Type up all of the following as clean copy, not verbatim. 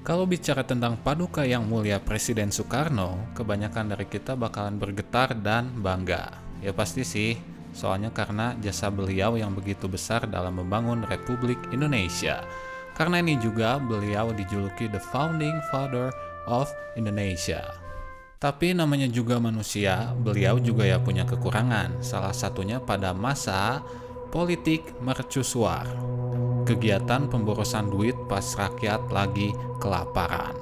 Kalau bicara tentang Paduka Yang Mulia Presiden Soekarno, kebanyakan dari kita bakalan bergetar dan bangga. Ya pasti sih, soalnya karena jasa beliau yang begitu besar dalam membangun Republik Indonesia. Karena ini juga beliau dijuluki The Founding Father of Indonesia. Tapi namanya juga manusia, beliau juga ya punya kekurangan. Salah satunya pada masa politik mercusuar. Kegiatan pemborosan duit pas rakyat lagi kelaparan.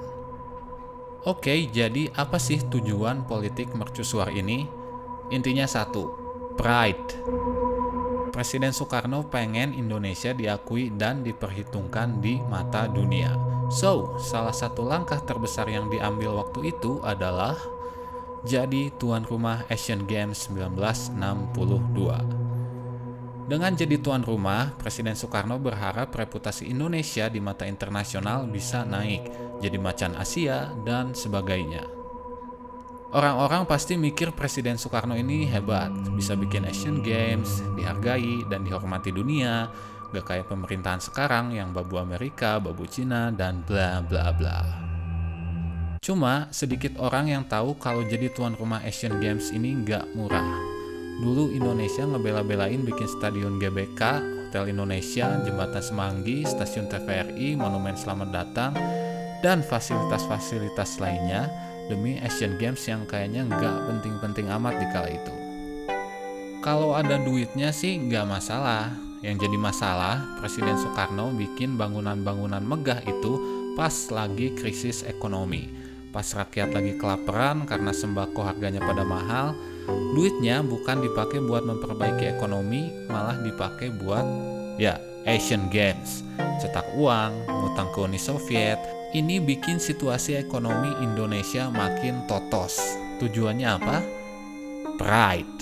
Oke, jadi apa sih tujuan politik mercusuar ini? Intinya satu, pride. Presiden Soekarno pengen Indonesia diakui dan diperhitungkan di mata dunia. So, salah satu langkah terbesar yang diambil waktu itu adalah jadi tuan rumah Asian Games 1962. Dengan jadi tuan rumah, Presiden Soekarno berharap reputasi Indonesia di mata internasional bisa naik, jadi macan Asia, dan sebagainya. Orang-orang pasti mikir Presiden Soekarno ini hebat, bisa bikin Asian Games, dihargai dan dihormati dunia, gak kayak pemerintahan sekarang yang babu Amerika, babu Cina, dan bla bla bla. Cuma sedikit orang yang tahu kalau jadi tuan rumah Asian Games ini gak murah. Dulu Indonesia ngebela-belain bikin stadion GBK, Hotel Indonesia, Jembatan Semanggi, Stasiun TVRI, Monumen Selamat Datang, dan fasilitas-fasilitas lainnya demi Asian Games yang kayaknya nggak penting-penting amat di kala itu. Kalau ada duitnya sih nggak masalah. Yang jadi masalah, Presiden Soekarno bikin bangunan-bangunan megah itu pas lagi krisis ekonomi. Pas rakyat lagi kelaparan karena sembako harganya pada mahal, duitnya bukan dipakai buat memperbaiki ekonomi, malah dipakai buat Asian Games. Cetak uang, ngutang ke Uni Soviet. Ini bikin situasi ekonomi Indonesia makin totos. Tujuannya apa? Pride.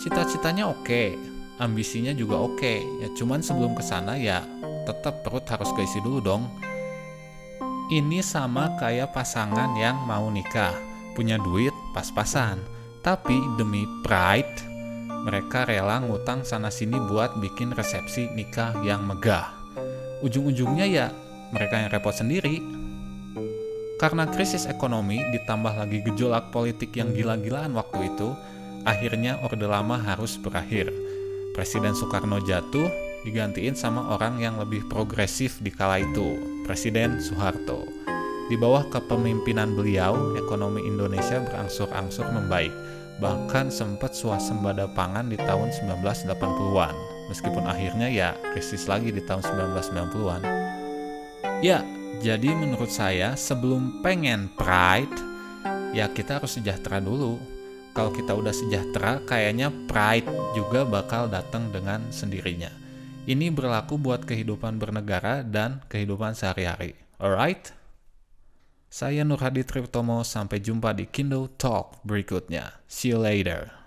Cita-citanya oke, ambisinya juga oke. Ya cuman sebelum kesana ya tetap perut harus keisi dulu dong. Ini sama kayak pasangan yang mau nikah, punya duit pas-pasan, tapi demi pride, mereka rela ngutang sana-sini buat bikin resepsi nikah yang megah. Ujung-ujungnya ya mereka yang repot sendiri. Karena krisis ekonomi ditambah lagi gejolak politik yang gila-gilaan waktu itu, akhirnya Orde Lama harus berakhir. Presiden Soekarno jatuh, digantiin sama orang yang lebih progresif di kala itu, Presiden Soeharto. Di bawah kepemimpinan beliau, ekonomi Indonesia berangsur-angsur membaik. Bahkan sempat swasembada pangan di tahun 1980-an. Meskipun akhirnya ya krisis lagi di tahun 1990-an. Ya, jadi menurut saya sebelum pengen pride, ya kita harus sejahtera dulu. Kalau kita udah sejahtera, kayaknya pride juga bakal datang dengan sendirinya. Ini berlaku buat kehidupan bernegara dan kehidupan sehari-hari. Alright? Saya Nur Hadi Triptomo, sampai jumpa di Kindle Talk berikutnya. See you later.